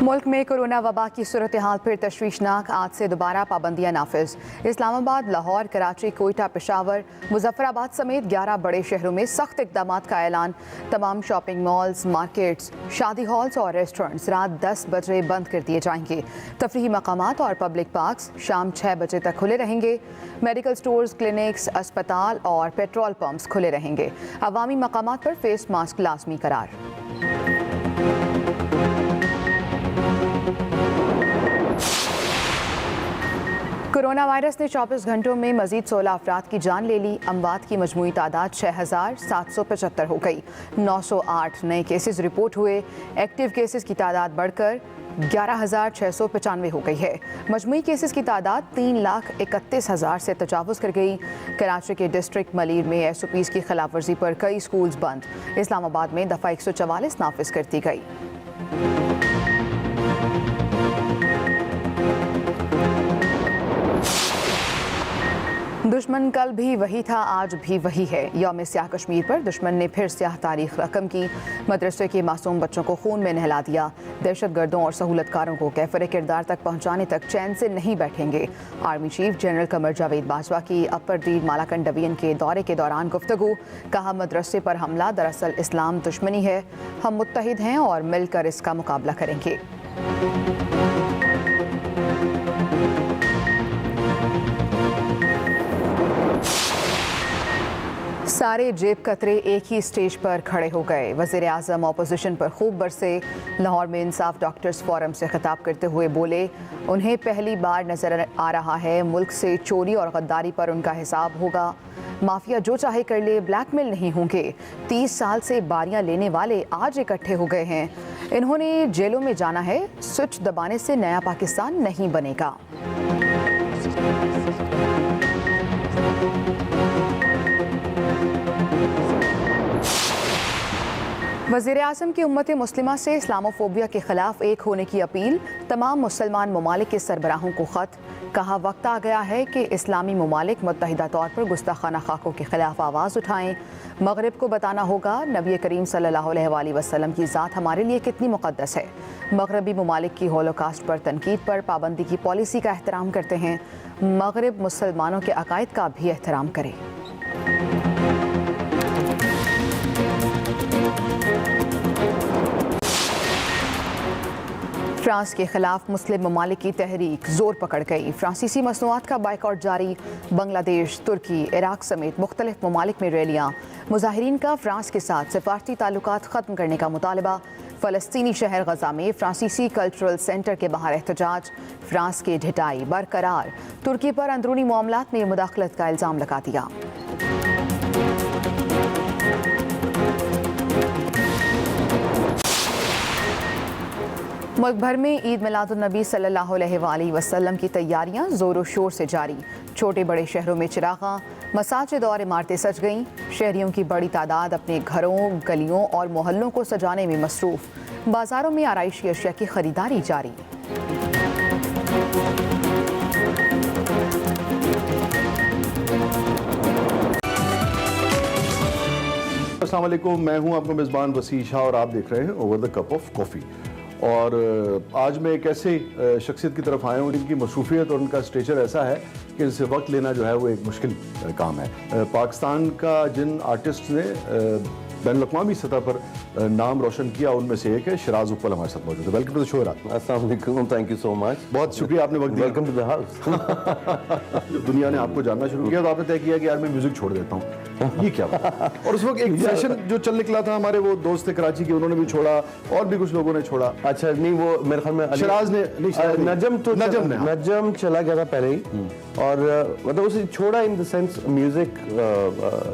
मुल्क में कोरोना वबा की सूरत हाल फिर तशवीशनाक। आज से दोबारा पाबंदियां नाफिज। इस्लामाबाद, लाहौर, कराची, कोयटा, पेशावर, मुजफ्फराबाद समेत 11 बड़े शहरों में सख्त इकदाम का ऐलान। तमाम शॉपिंग मॉल्स, मार्केट्स, शादी हॉल्स और रेस्टोरेंट्स रात 10 बजे बंद कर दिए जाएंगे। तफरीही मकामात और पब्लिक पार्क्स शाम 6 बजे तक खुले रहेंगे। मेडिकल स्टोर्स, क्लिनिक्स, अस्पताल और पेट्रोल पंप्स खुले रहेंगे। अवामी मकामात पर फेस मास्क लाजमी करार। कोरोना वायरस ने 24 घंटों में मजीद 16 अफराद की जान ले ली। अमवात की मजमूई तादाद 6,775 हो गई। 908 नए केसेस रिपोर्ट हुए। एक्टिव केसेस की तादाद बढ़कर 11,695 हो गई है। मजमूई केसेस की तादाद 3,31,000 से तजावुज़ कर गई। कराची के डिस्ट्रिक्ट मलीर में SOPs की खिलाफ वर्जी पर कई स्कूल्स बंद। इस्लामाबाद में दफ़ा 144 नाफिज कर दी गई। दुश्मन कल भी वही था, आज भी वही है। यौम स्याह कश्मीर पर दुश्मन ने फिर स्याह तारीख रकम की। मदरसे के मासूम बच्चों को खून में नहला दिया। दहशतगर्दों और सहूलतकारों को कैफर किरदार तक पहुँचाने तक चैन से नहीं बैठेंगे। Army chief general Qamar Javed Bajwa की अपर दीर मालाकंड डिवीजन के दौरे के दौरान गुफ्तगू। कहा, मदरसे पर हमला दरअसल इस्लाम दुश्मनी है। हम मुत्तहिद हैं और मिलकर इसका मुकाबला करेंगे। सारे जेब कतरे एक ही स्टेज पर खड़े हो गए। वज़ीर आज़म अपोजिशन पर खूब बरसे। लाहौर में इंसाफ डॉक्टर्स फोरम से खिताब करते हुए बोले, उन्हें पहली बार नजर आ रहा है मुल्क से चोरी और गद्दारी पर उनका हिसाब होगा। माफिया जो चाहे कर ले, ब्लैकमेल नहीं होंगे। 30 साल से बारियां लेने वाले आज इकट्ठे हो गए हैं। इन्होंने जेलों में जाना है। स्विच दबाने से नया पाकिस्तान नहीं बनेगा। वज़ीर आज़म की उम्मत मुस्लिमा से इस्लामोफोबिया के खिलाफ एक होने की अपील। तमाम मुसलमान ममालिक के सरबराहों को ख़त। कहा, वक्त आ गया है कि इस्लामी ममालिक मुत्तहिदा तौर पर गुस्ताखाना खाकों के खिलाफ आवाज़ उठाएँ। मगरिब को बताना होगा नबी करीम सल्लल्लाहु अलैहि वसल्लम की ज़ात हमारे लिए कितनी मुक़द्दस है। मगरबी ममालिक की होलोकास्ट पर तनकीद पर पाबंदी की पॉलिसी का एहतराम करते हैं। मगरिब मुसलमानों के अकायद का भी एहतराम करे। फ्रांस के खिलाफ मुस्लिम ममालिक की तहरीक जोर पकड़ गई। फ्रांसीसी मसनूआत का बाइकआउट जारी। बांग्लादेश, तुर्की, इराक समेत मुख्तलिफ ममालिक में रैलियाँ। मुजाहिरीन का फ्रांस के साथ सिफारती ताल्लुकात ख़त्म करने का मुतालबा। फ़लस्तीनी शहर गजा में फ्रांसीसी कल्चरल सेंटर के बाहर एहतजाज। फ्रांस की ढिटाई बरकरार। तुर्की पर अंदरूनी मामलात में मुदाखलत का इल्ज़ाम लगा दिया। मुल्क भर में ईद मिलादुन्नबी सल्लल्लाहु अलैहि वसल्लम की तैयारियां ज़ोरों शोर से जारी। छोटे बड़े शहरों में चिरागां, मसाजिद और इमारतें सज गईं। शहरियों की बड़ी तादाद अपने घरों, गलियों और मोहल्लों को सजाने में मसरूफ़। बाज़ारों में आराइशी अशिया की खरीदारी जारी। अस्सलाम वालेकुम, मैं हूं आपका मेज़बान वसी शाह और आप देख रहे हैं over the cup of coffee. और आज मैं एक ऐसे शख्सियत की तरफ आया हूँ जिनकी मसरूफियत और उनका स्टेचर ऐसा है कि इनसे वक्त लेना जो है वो एक मुश्किल काम है। पाकिस्तान का जिन आर्टिस्ट ने बैनुल-अक़वामी सतह पर नाम रोशन किया उनमें से एक है शिराज उप्पल हमारे साथ मौजूद है। Welcome to the show. अस्सलाम वालेकुम, थैंक यू सो मच। बहुत शुक्रिया आपने वक्त दिया। Welcome to the house. जब दुनिया ने आपको जानना शुरू किया तो आपने तय किया कि यार मैं म्यूजिक छोड़ देता हूँ। ये क्या बात? और उस वक्त एक फैशन जो चल निकला था, हमारे वो दोस्त थे कराची के, उन्होंने भी छोड़ा और भी कुछ लोगों ने छोड़ा। अच्छा, नहीं वो मेरे ख्याल में शिराज ने नजम चला गया था पहले ही। और मतलब उसे छोड़ा in the sense music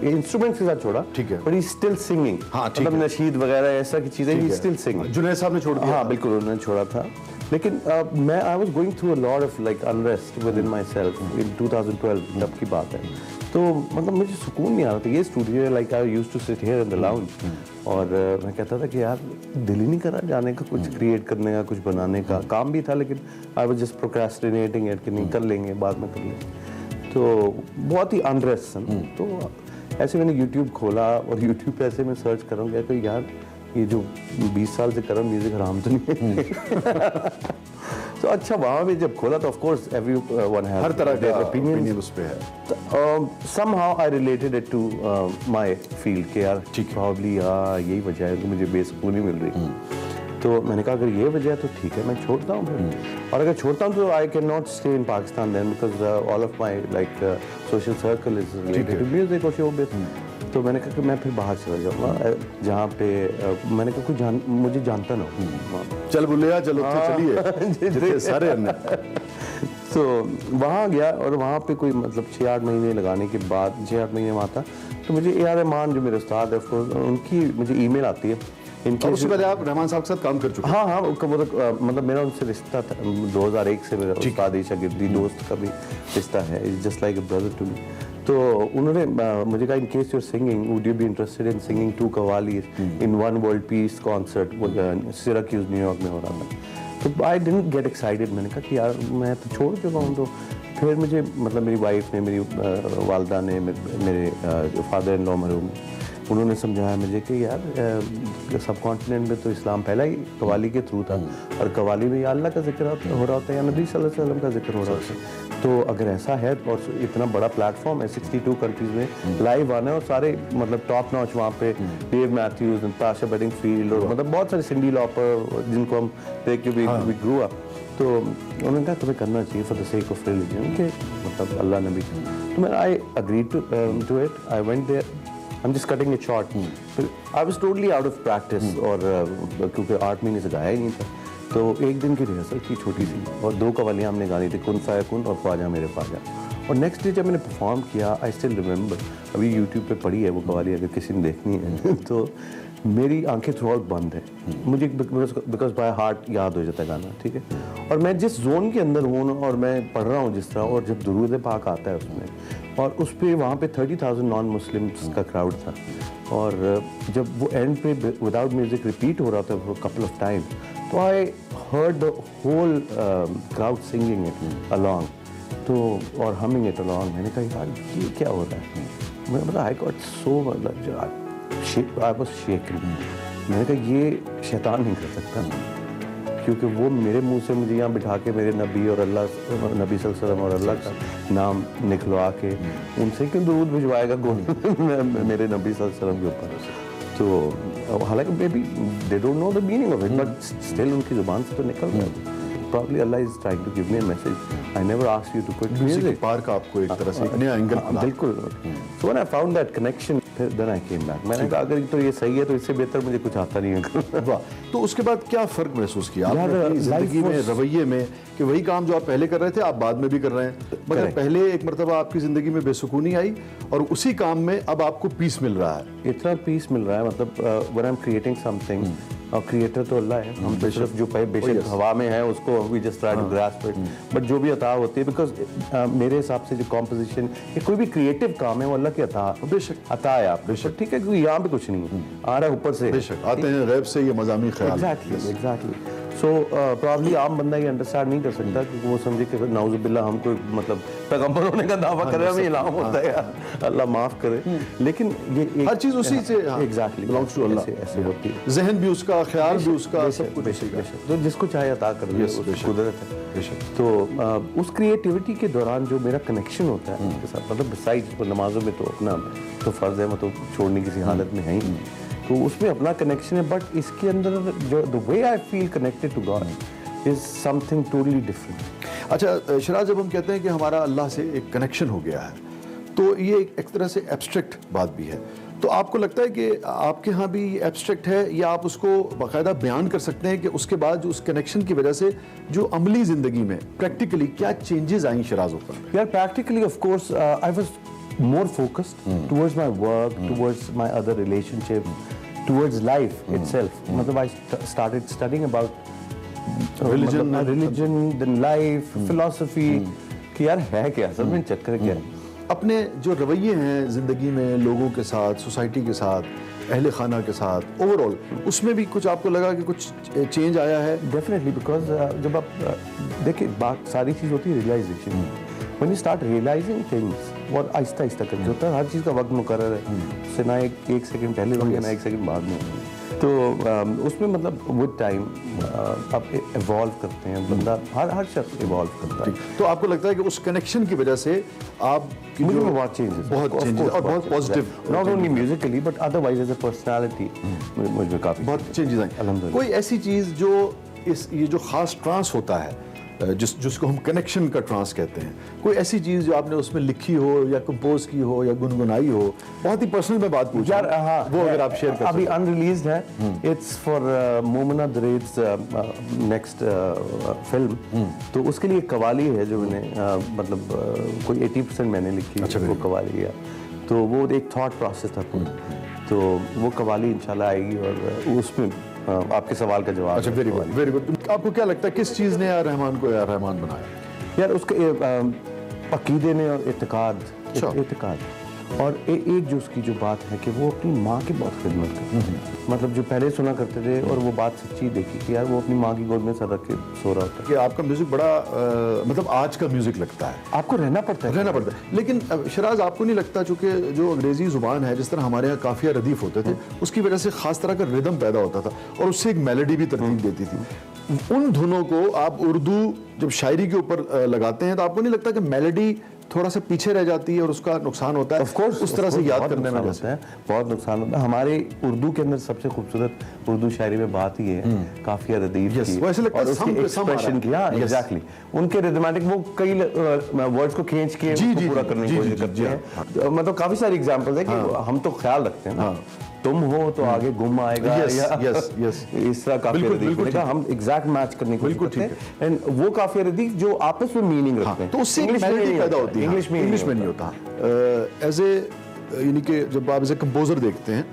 instruments के साथ छोड़ा, ठीक है, बट ही स्टिल सिंगिंग। हाँ, ठीक मतलब नशीद वगैरह ऐसा की चीजें ही स्टिल सिंगिंग। जुनैद साहब ने छोड़ दिया। हाँ बिल्कुल, उन्होंने छोड़ा था। लेकिन मैं I was going through a lot of like unrest with in my self in 2012 तब की बात है। तो मतलब मुझे सुकून नहीं आ रहा था। ये studio like I used to sit here in the lounge और मैं कहता था कि यार दिल ही नहीं कर रहा जाने का, कुछ क्रिएट करने का, कुछ बनाने का। काम भी था लेकिन I was just procrastinating it कि नहीं कर लेंगे, बाद में कर लेंगे। तो बहुत ही अनरेस्ट। तो ऐसे मैंने YouTube खोला और YouTube पे ऐसे मैं सर्च कर रहा हूँ कि यार ये जो 20 साल से कर रहा हूँ म्यूजिक हराम तो नहीं है। तो अच्छा वहाँ भी जब खोला तो of course everyone has her तरह का ओपिनियन ओपिनियन उस पे है। somehow I related it to my field कि यार probably यही वजह है कि मुझे बेसुकूनी मिल रही। तो मैंने कहा अगर ये वजह है तो ठीक है मैं छोड़ता हूँ फिर। और अगर छोड़ता हूँ तो I can not stay in Pakistan then because all of my like social circle is related to music और शोबिज़। तो मैंने कहा कि मैं फिर बाहर चला जाऊँगा जहाँ पे मैंने कहा कोई मुझे जानता ना हो। चल बुलिया चलो चलिए जितने सारे अन्य। तो वहाँ गया और वहाँ पे कोई मतलब 6-8 महीने लगाने के बाद 6-8 महीने वहाँ था तो मुझे ए आर रहमान जो मेरे उस्ताद है उनकी मुझे ईमेल आती है। और उससे पहले आप रहमान साहब के साथ काम कर चुके हैं? हाँ हाँ मतलब मेरा उनसे रिश्ता था 2001 से मेरा उस्ताद शागिर्दी दोस्त का भी रिश्ता है। It's just like a brother to me. तो उन्होंने मुझे कहा in case you are singing would you be interested in singing 2 qawwalis in one world peace concert Syracuse New York में हो रहा था। तो आई डिडंट गेट एक्साइटेड। मैंने कहा कि यार मैं तो छोड़ चुका हूँ। तो फिर मुझे मतलब मेरी वाइफ ने मेरी वालदा ने मेरे फादर इन लॉ मरहूम उन्होंने समझाया मुझे कि यार सब कॉन्टिनेंट में तो इस्लाम पहला ही कव्वाली के थ्रू था और कव्वाली में या अल्लाह का जिक्र हो रहा होता है या नबी सल्लल्लाहु अलैहि वसल्लम का जिक्र हो रहा होता है। तो अगर ऐसा है और इतना बड़ा प्लेटफॉर्म है 62 कंट्रीज में लाइव आना है और सारे मतलब टॉप नॉच वहाँ पे डेव मैथ्यूज नताशा बेडिंगफील्ड और मतलब बहुत सारे सिंडी लॉपर जिनको हम देख के वी ग्रू अप। तो उन्होंने कहा तुम्हें करना चाहिए for the sake of religion के मतलब अल्लाह नबी। तो मैं I agree to it. I went there I'm just cutting it short. I was totally out of practice और क्योंकि 8 महीने से गाया ही नहीं था। तो एक दिन की रिहर्सल की छोटी सी और 2 कव्वालियाँ हमने गानी थी कुन फायकुन और ख्वाजा मेरे ख्वाजा। और नेक्स्ट डे जब मैंने परफॉर्म किया आई स्टिल रिमेंबर अभी यूट्यूब पे पड़ी है वो कव्वाली अगर किसी ने देखनी है तो मेरी आंखें थ्रू आउट बंद है मुझे बिकॉज बाय हार्ट याद हो जाता है गाना ठीक है। और मैं जिस जोन के अंदर हूँ और मैं पढ़ रहा हूँ जिस तरह और जब दुरूद पाक आता है उसमें और उस पर वहाँ पे 30,000 नॉन मुस्लिम्स का क्राउड था और जब वो एंड पे विदाउट म्यूजिक रिपीट हो रहा था फॉर कपल ऑफ टाइम तो I heard the whole crowd singing it along तो और हमिंग इट अलॉन्ग। मैंने कहा यार ये क्या हो रहा है। मैं मतलब आई गॉट सो मतलब आई वाज शेकिंग। मैंने कहा ये शैतान नहीं कर सकता क्योंकि वो मेरे मुंह से मुझे यहाँ बिठा के मेरे नबी और अल्लाह नबी सल्लल्लाहु अलैहि वसल्लम और अल्लाह का नाम निकलवा के उनसे क्यों दुरूद भिजवाएगा मेरे नबी सल्लल्लाहु अलैहि वसल्लम के ऊपर। तो हालांकि may be they don't know the meaning of it but still उनकी जुबान से तो निकल रहा है। Probably Allah is trying to give me a message. I never asked you to quit music. पार का आपको एक तरह से एक नया एंगल बिल्कुल। So when I found that connection, then I came back. मैंने कहा अगर तो ये सही है तो इससे बेहतर मुझे कुछ आता नहीं है। वाह। तो उसके बाद क्या फर्क महसूस किया आपने अपनी जिंदगी में रवैये में कि वही काम जो आप पहले कर रहे थे आप बाद में भी कर रहे हैं मगर पहले एक मरतबा आपकी जिंदगी में बेसुकूनी आई और उसी काम में अब आपको पीस मिल रहा है। इतना पीस मिल रहा है मतलब when I'm creating something और क्रिएटर तो अल्लाह है हम तो सिर्फ जो बेशक हवा में है उसको we just try to grasp it but जो भी अता होती है बिकॉज मेरे हिसाब से जो कॉम्पोजिशन या कोई भी क्रिएटिव काम है वो अल्लाह की अता बेशक अता है आप बेशक ठीक है क्योंकि यहाँ पे कुछ नहीं है आ रहा है ऊपर से बेशक आते हैं गैब से ये मज़ामी ख्याल। एग्जैक्टली सो प्रॉब्ली आम बंदा ये अंडरस्टैंड नहीं कर सकता क्योंकि वो समझे कि नाउजुबिल्लाह हम कोई मतलब पैगंबर होने का दावा कर रहे हैं हमें इल्हाम होता है यार अल्लाह माफ़ करे लेकिन ये हर चीज़ उसी से एग्जैक्टली बिलोंग्स टू अल्लाह ऐसे होती है जहन भी उसका ख्याल भी उसका सब कुछ बेशक तो जिसको चाहे अता कर दे कुदरत है बेशक। तो उस क्रिएटिविटी के दौरान जो मेरा कनेक्शन होता है उनके साथ मतलब बिसाइड नमाजों में तो अपना तो फ़र्ज़ है मतलब छोड़ने किसी हालत में है ही तो उसमें अपना कनेक्शन है बट इसके अंदर जो the way I feel connected to God is something totally different. अच्छा शराज जब हम कहते हैं कि हमारा अल्लाह से एक कनेक्शन हो गया है तो ये एक तरह से एब्स्ट्रैक्ट बात भी है तो आपको लगता है कि आपके यहाँ भी एब्स्ट्रैक्ट है या आप उसको बाकायदा बयान कर सकते हैं कि उसके बाद जो उस कनेक्शन की वजह से जो अमली ज़िंदगी में प्रैक्टिकली क्या चेंजेस आई शराजों पर? यार practically of course I was more focused towards my work, towards my other relationship, towards life itself. मतलब I started studying about religion, then life, philosophy. कि यार है क्या असल में चक्कर क्या है? अपने जो रवैये हैं ज़िंदगी में लोगों के साथ सोसाइटी के साथ अहले खाना के साथ ओवरऑल उसमें भी कुछ आपको लगा कि कुछ चेंज आया है? डेफिनेटली बिकॉज जब आप देखिए बात सारी चीज़ होती है realisation when you start realizing things और आहिस्ता करके होता है हर चीज़ का वक्त मुकर्रर है उससे ना एक सेकंड पहले होंगे ना एक सेकंड बाद में होंगे तो उसमें मतलब विद टाइम आप इवॉल्व करते हैं, बंदा हर शख्स इवॉल्व करता है। तो आपको लगता है कि उस कनेक्शन की वजह से आप मुझे बहुत चेंजेस और बहुत positive, not only musically but otherwise as a personality मुझे काफी बहुत चेंजेस आए। अल्हम्दुलिल्लाह। कोई ऐसी चीज जो ये जो खास ट्रांस होता है जिसको हम कनेक्शन का ट्रांस कहते हैं, कोई ऐसी चीज जो आपने उसमें लिखी हो या कंपोज की हो या गुनगुनाई हो, बहुत ही पर्सनल में बात पूछ यार, रहा हूं, हाँ, वो अगर आप शेयर कर अभी अनरिलीज्ड है, it's for Momina Duraid's next film. तो उसके लिए कवाली है जो मैंने मतलब कोई 80% मैंने लिखी, अच्छा, वो कवाली है। तो वो एक थॉट प्रोसेस था पूरा, तो वो कवाली इंशाल्लाह आएगी और उसमें आपके सवाल का जवाब। अच्छा, वेरी गुड, वेरी गुड। आपको क्या लगता है किस चीज ने यार रहमान को यार रहमान बनाया? यार उसके अकीदे ने और इत्तेकाद और एक जो उसकी जो बात है कि वो अपनी माँ की बहुत खिदमत करती, मतलब जो पहले सुना करते थे और वो बात सच्ची देखी कि यार वो अपनी माँ की गोद में सर रख के सो रहा होता है। कि आपका म्यूजिक बड़ा मतलब आज का म्यूजिक लगता है, आपको रहना पड़ता है। लेकिन शराज आपको नहीं लगता चूंकि जो अंग्रेजी जुबान है, जिस तरह हमारे यहाँ काफिया रदीफ होते थे, उसकी वजह से खास तरह का रिदम पैदा होता था और उससे एक मेलोडी भी तरतीब देती थी। उन धुनों को आप उर्दू जब शायरी के ऊपर लगाते हैं तो आपको नहीं लगता कि मेलोडी थोड़ा सा पीछे रह जाती है और उसका नुकसान होता है? Of course, उस तरह से याद करने में होता है, बहुत नुकसान होता है। हमारे उर्दू के अंदर सबसे खूबसूरत उर्दू शायरी में बात ही है काफिया रदीफ की वो ऐसे लगता है और उसके एक्सप्रेशन की। हाँ, एग्जैक्टली, उनके रिदमेटिक वो कई वर्ड्स को खींच के पूरा करने की कोशिश करते हैं। मतलब काफी सारी एग्जांपल्स है कि हम तो ख्याल रखते हैं ना, तुम हो तो आगे गुम आएगा, इस तरह काफिया रदीफ का हम एग्जैक्ट मैच करने की कोशिश करते हैं। एंड वो काफिया रदीफ जो आपस में मीनिंग रखते हैं, तो उससे मेलोडी पैदा होती है। इंग्लिश में नहीं होता। एज ए यानी कि जब आप एज ए कंपोजर देखते हैं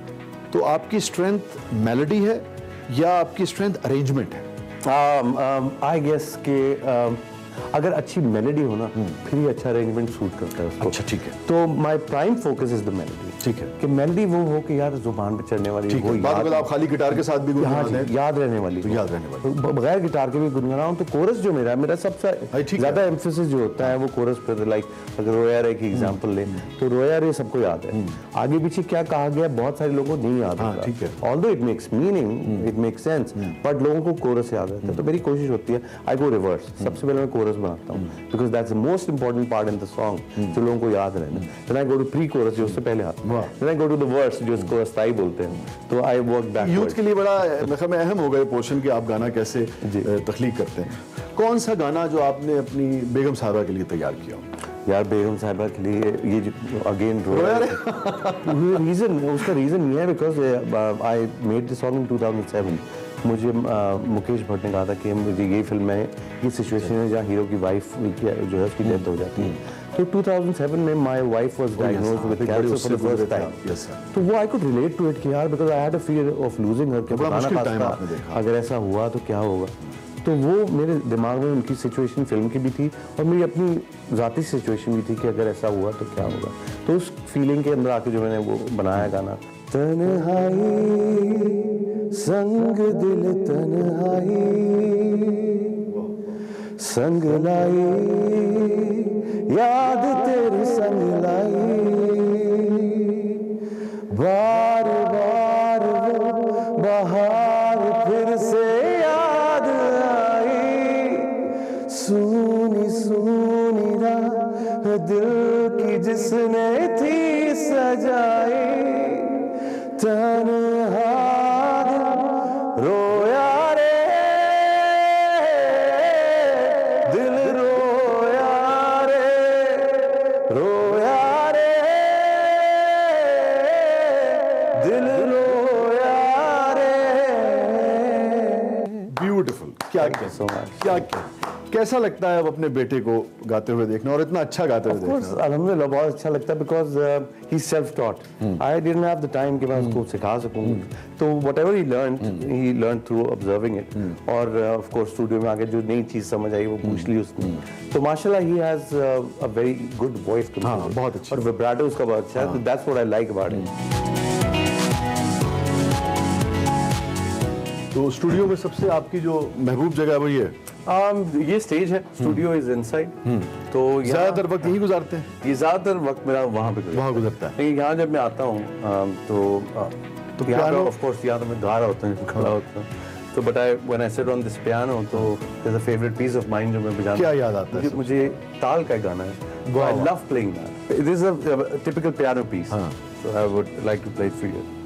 तो आपकी स्ट्रेंथ मेलोडी है या आपकी स्ट्रेंथ अरेंजमेंट है? आई गेस के अगर अच्छी मेलोडी हो ना फिर ही अच्छा अरेंजमेंट सूट करता है उसको। अच्छा, ठीक है। तो my prime focus is the melody. ठीक है कि मेलोडी वो हो कि यार जुबान पे चढ़ने वाली हो, बाद आप खाली गिटार के साथ भी याद रहने वाली, याद रहने वाली। बगैर गिटार के भी गुनगुनाऊं तो कोरस जो मेरा सबसे ज्यादा एम्फेसिस जो होता है वो कोरस पर। लाइक अगर रोयारे की एग्जांपल ले तो रोयारे सबको याद है, आगे पीछे क्या कहा गया बहुत सारे लोगों को नहीं याद होता, although it makes meaning, it makes sense, but लोगों को कोरस याद रहता है। तो मेरी कोशिश होती है आई गो रिवर्स, सबसे पहले मैं कोरस बनाता हूँ because that's the most important part in the song जो लोगों को याद रहना। Then I go to pre chorus जो उससे पहले आता है, then I go to the verse जो इसको अस्थाई बोलते हैं। तो आई वर्क बैक। यूथ के लिए बड़ा मतलब अहम हो गया पोर्शन कि आप गाना कैसे तख्लीक करते हैं। कौन सा गाना जो आपने अपनी बेगम साहिबा के लिए तैयार किया? यार बेगम साहिबा के लिए ये जो अगेन रीजन, उसका रीजन ये है because I made this song in 2007। मुझे मुकेश भट्ट ने कहा था कि मुझे ये फिल्म में ये सिचुएशन है जहाँ हीरो की वाइफ जो है उसकी डेथ हो जाती है। तो 2007 में my wife was diagnosed with cancer for the first time. तो वो I could relate to it कि यार because I had a fear of losing her, के बताना था अगर ऐसा हुआ तो क्या होगा। तो वो मेरे दिमाग में उनकी सिचुएशन फिल्म की भी थी और मेरी अपनी ज़ाती सिचुएशन भी थी कि अगर ऐसा हुआ तो क्या होगा। तो उस फीलिंग के अंदर आके जो मैंने वो बनाया गाना, तन्हाई संग दिल तन्हाई संग लाई याद तेरी संग लाई, बार बार वो बहार फिर से याद आई, सुनी सुनी राह दिल की जिसने थी सजाई, तन्हा रोया रे दिल रोया रे, रोया रे दिल रोया रे। ब्यूटीफुल। क्या कैसा लगता है अब अपने बेटे को गाते हुए देखना और इतना अच्छा गाते हुए देखना? अल्हम्दुलिल्लाह बहुत अच्छा लगता है because he self taught. I didn't have the time कि मैं उसको सिखा सकूं। तो whatever he learn through observing it. और ऑफ कोर्स स्टूडियो में आके जो नई चीज समझ आई वो पूछ ली उसने। तो माशाल्लाह he has a very good voice too. हाँ, बहुत अच्छा। और विब्राटो उसका बहुत अच्छा है। That's what I like about it. तो स्टूडियो में सबसे आपकी जो महबूब जगह वो ये ये स्टेज है, स्टूडियो इज इनसाइड। तो ज्यादातर वक्त यही गुजारते हैं? ये ज्यादातर वक्त मेरा वहाँ पे वहाँ गुजरता है। लेकिन यहाँ जब मैं आता हूँ तो तो यहाँ पे piano- ऑफ कोर्स यहाँ तो मैं गा रहा होता हूँ, खड़ा होता हूँ, तो but I when I sit on this piano तो there is a favourite piece of mind जो मैं बजाता हूँ। क्या याद आता है मुझे ताल का गाना है, I love playing that, this is a typical piano piece, so I would like to play it for you.